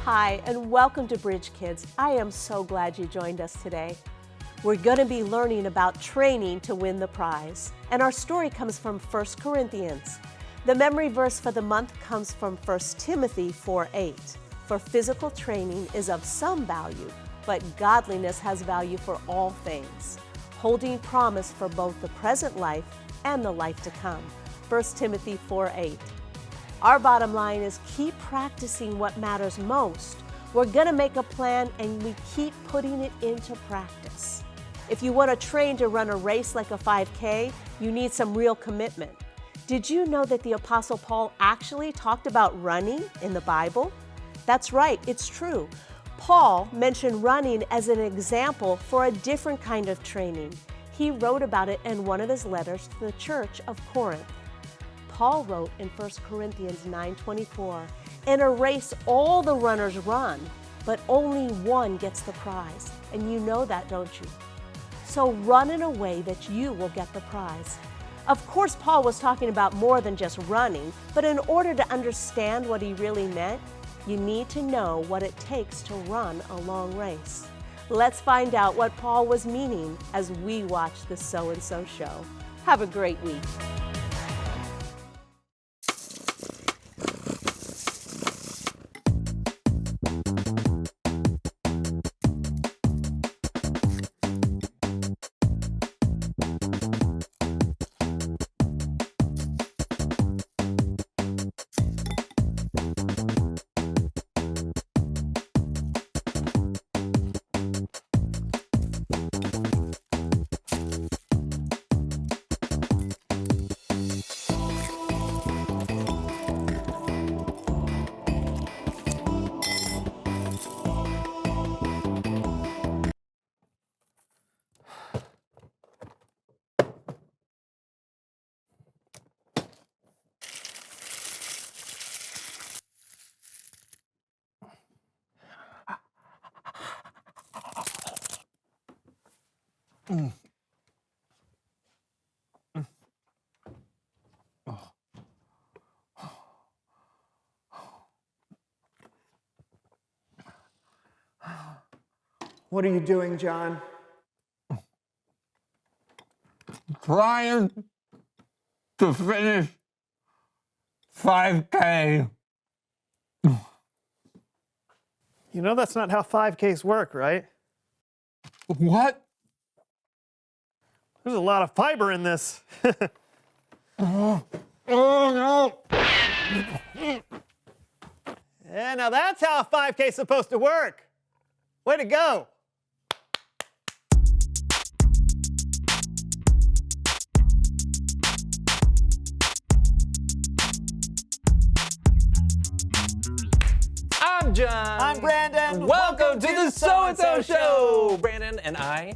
Hi, and welcome to BridgeKids. I am so glad you joined us today. We're going to be learning about training to win the prize, and our story comes from 1 Corinthians. The memory verse for the month comes from 1 Timothy 4:8. For physical training is of some value, but godliness has value for all things, holding promise for both the present life and the life to come. 1 Timothy 4:8. Our bottom line is keep practicing what matters most. We're going to make a plan and we keep putting it into practice. If you want to train to run a race like a 5K, you need some real commitment. Did you know that the Apostle Paul actually talked about running in the Bible? That's right, it's true. Paul mentioned running as an example for a different kind of training. He wrote about it in one of his letters to the church of Corinth. Paul wrote in 1 Corinthians 9:24, "In a race all the runners run, but only one gets the prize." And you know that, don't you? So run in a way that you will get the prize. Of course, Paul was talking about more than just running, but in order to understand what he really meant, you need to know what it takes to run a long race. Let's find out what Paul was meaning as we watch the So and So show. Have a great week. What are you doing, John? Trying to finish 5K. You know that's not how 5Ks work, right? What? There's a lot of fiber in this. Oh no! Yeah, now that's how a 5K is supposed to work. Way to go. I'm John. I'm Brandon. Welcome to the So and So Show. Brandon and I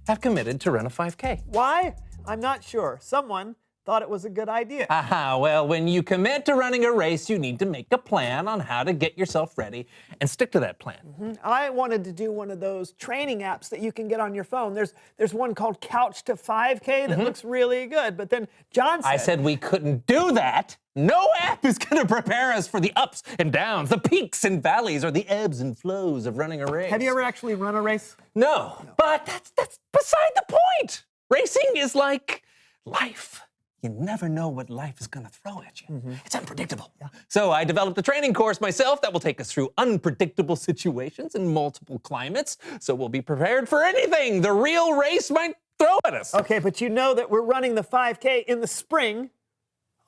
have committed to run a 5K. Why? I'm not sure. Someone thought it was a good idea. Well, when you commit to running a race, you need to make a plan on how to get yourself ready and stick to that plan. I wanted to do one of those training apps that you can get on your phone. There's one called Couch to 5K that looks really good. But then John said... I said we couldn't do that. No app is going to prepare us for the ups and downs, the peaks and valleys, or the ebbs and flows of running a race. Have you ever actually run a race? No, but that's beside the point. Racing is like life. You never know what life is going to throw at you. It's unpredictable. Yeah. So I developed a training course myself that will take us through unpredictable situations in multiple climates, so we'll be prepared for anything the real race might throw at us. Okay, but you know that we're running the 5K in the spring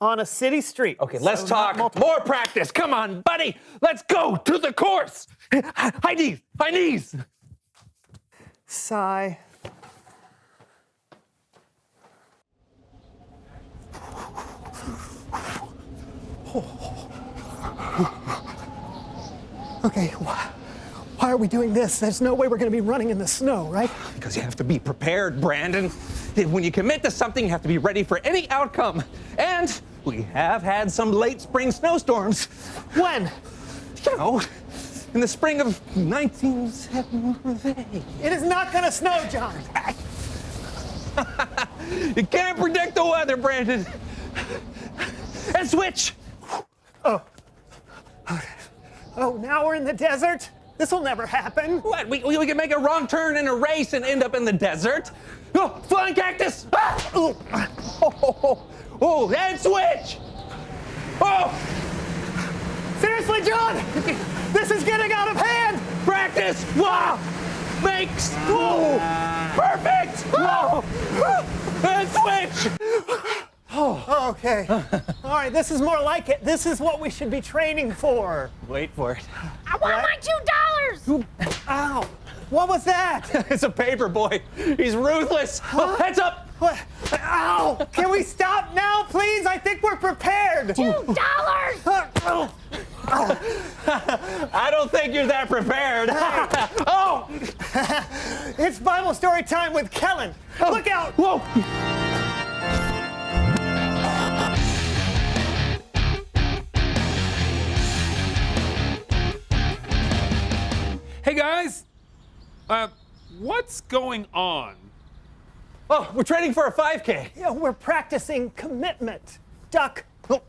on a city street. Okay, let's talk. More practice. Come on, buddy. Let's go to the course. High knees. High knees. Sigh. Okay, why are we doing this? There's no way we're going to be running in the snow, right? Because you have to be prepared, Brandon. When you commit to something, you have to be ready for any outcome. And we have had some late spring snowstorms. When? You know, in the spring of 1978. It is not going to snow, John. You can't predict the weather, Brandon. And switch. Oh. Okay. Oh, now we're in the desert? This'll never happen. What? We can make a wrong turn in a race and end up in the desert? Oh, flying cactus! Ah! Oh, and switch! Oh! Seriously, John, this is getting out of hand. Practice! Wow! Makes! Whoa! Perfect! Whoa! And switch! Okay. All right, this is more like it. This is what we should be training for. Wait for it. I want my $2. Ow. What was that? It's a paper boy. He's ruthless. Oh, heads up! What? Ow! Can we stop now, please? I think we're prepared. $2. I don't think you're that prepared. Oh! It's Bible story time with Kellen. Look out! Whoa! Hey guys, what's going on? Oh, we're training for a 5K. Yeah, we're practicing commitment. Duck. Well,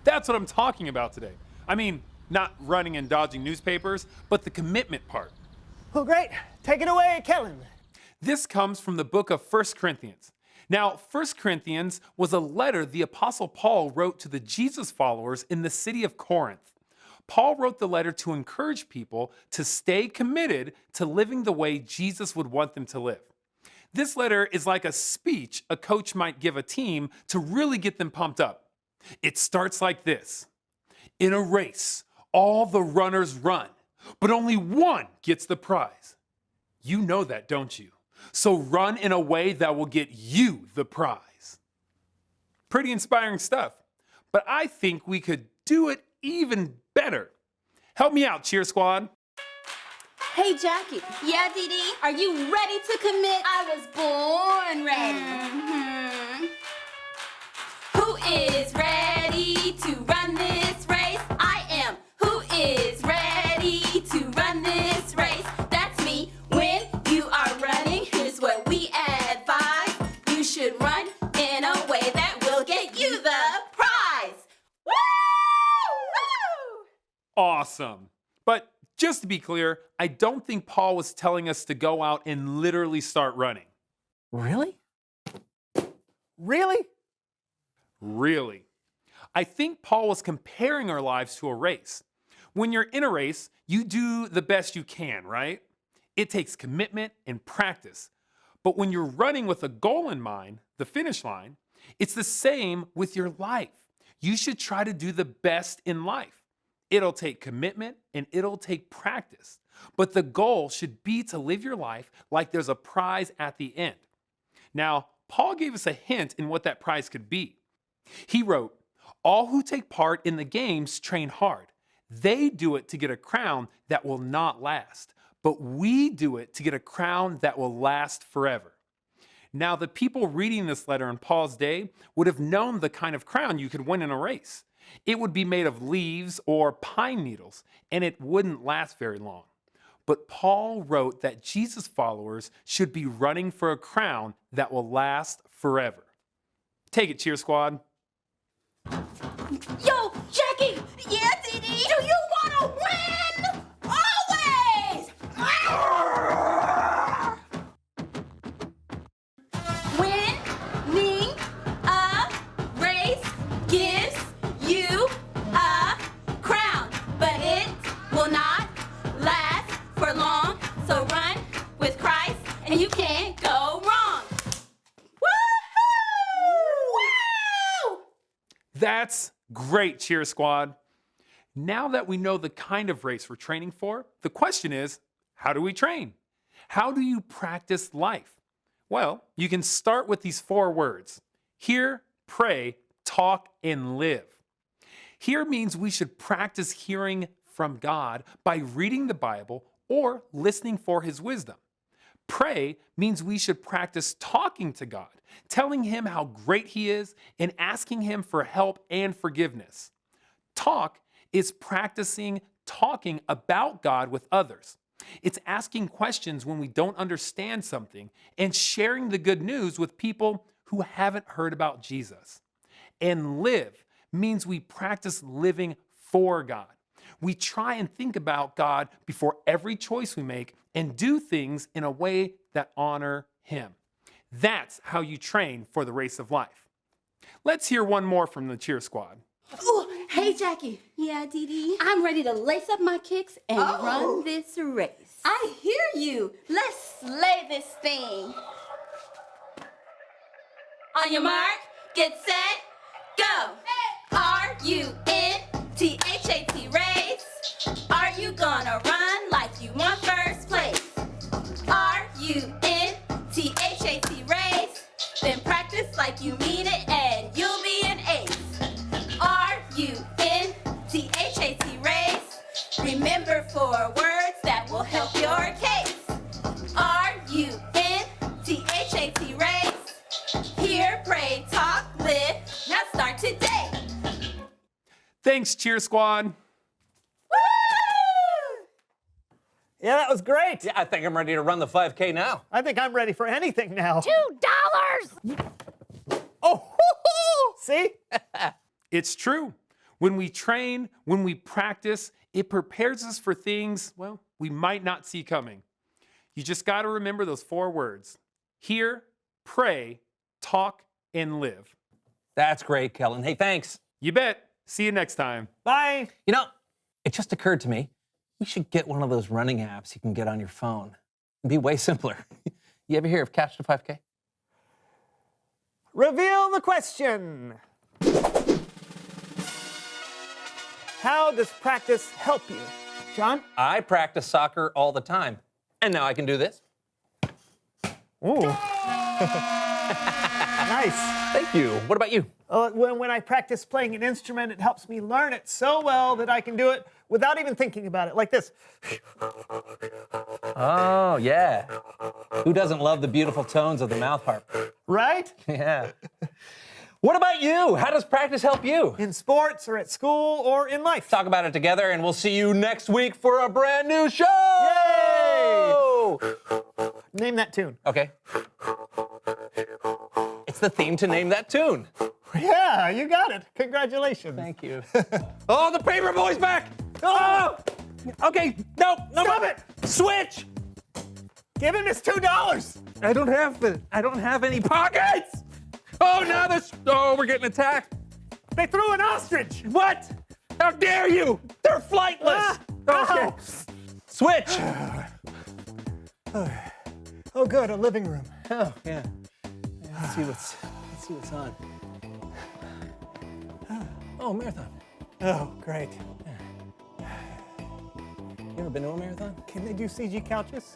that's what I'm talking about today. I mean, not running and dodging newspapers, but the commitment part. Well, great. Take it away, Kellen. This comes from the book of 1 Corinthians. Now, 1 Corinthians was a letter the Apostle Paul wrote to the Jesus followers in the city of Corinth. Paul wrote the letter to encourage people to stay committed to living the way Jesus would want them to live. This letter is like a speech a coach might give a team to really get them pumped up. It starts like this. In a race, all the runners run, but only one gets the prize. You know that, don't you? So run in a way that will get you the prize. Pretty inspiring stuff, but I think we could do it even better. Help me out, cheer squad. Hey, Jackie. Yeah, Dee Dee? Are you ready to commit? I was born ready. Who is ready to run this race? I am. Who is ready to run this race? That's me. When you are running, here's what we advise. You should run in a way that will get you the prize. Woo! Awesome. But just to be clear, I don't think Paul was telling us to go out and literally start running. Really? Really? Really. I think Paul was comparing our lives to a race. When you're in a race, you do the best you can, right? It takes commitment and practice. But when you're running with a goal in mind, the finish line, it's the same with your life. You should try to do the best in life. It'll take commitment and it'll take practice. But the goal should be to live your life like there's a prize at the end. Now, Paul gave us a hint in what that prize could be. He wrote, all who take part in the games train hard. They do it to get a crown that will not last, but we do it to get a crown that will last forever. Now, the people reading this letter in Paul's day would have known the kind of crown you could win in a race. It would be made of leaves or pine needles, and it wouldn't last very long. But Paul wrote that Jesus followers should be running for a crown that will last forever. Take it, cheer squad. Yo, Jackie! Yeah, Dee Dee? Do you want to win? Always! Winning a race gives you a crown, but it will not last for long. So run with Christ and you can't go wrong. Woo-hoo! Woo! That's great, cheer squad. Now that we know the kind of race we're training for, the question is, how do we train? How do you practice life? Well, you can start with these 4 words: hear, pray, talk, and live. Hear means we should practice hearing from God by reading the Bible or listening for His wisdom. Pray means we should practice talking to God, telling Him how great He is, and asking Him for help and forgiveness. Talk is practicing talking about God with others. It's asking questions when we don't understand something and sharing the good news with people who haven't heard about Jesus. And live means we practice living for God. We try and think about God before every choice we make and do things in a way that honor Him. That's how you train for the race of life. Let's hear one more from the cheer squad. Ooh, hey, Jackie. Yeah, Dee Dee. I'm ready to lace up my kicks and run this race. I hear you. Let's slay this thing. On your mark, get set, go. R-U-N-T-H-A-T race. Are you gonna run like you want first place? R-U-N-T-H-A-T race. Then practice like you mean it and you'll be an ace. R-U-N-T-H-A-T race. Remember 4 words that will help your case. R-U-N-T-H-A-T race. Hear, pray, talk, live. Now start today. Thanks, cheer squad. Woo! Yeah, that was great. Yeah, I think I'm ready to run the 5K now. I think I'm ready for anything now. $2. Oh, see? It's true. When we train, when we practice, it prepares us for things, well, we might not see coming. You just got to remember those 4 words. Hear, pray, talk, and live. That's great, Kellen. Hey, thanks. You bet. See you next time. Bye. You know, it just occurred to me, we should get one of those running apps you can get on your phone. It'd be way simpler. You ever hear of Catch the 5K? Reveal the question. How does practice help you? John? I practice soccer all the time, and now I can do this. Ooh. Nice. Thank you. What about you? When I practice playing an instrument, it helps me learn it so well that I can do it without even thinking about it, like this. Oh, yeah. Who doesn't love the beautiful tones of the mouth harp? Right? Yeah. What about you? How does practice help you? In sports or at school or in life. Talk about it together, and we'll see you next week for a brand new show! Yay! Name that tune. Okay. It's the theme to name that tune. Yeah, you got it. Congratulations. Thank you. Oh, the paper boy's back! Oh! Okay, no. Stop it! Switch! Give him his $2. I don't have any pockets! Oh, now we're getting attacked. They threw an ostrich. What? How dare you? They're flightless. Okay. Switch. Oh, good, a living room. Oh, yeah. Let's see what's on. Oh, marathon. Oh, great. You ever been to a marathon? Can they do CG couches?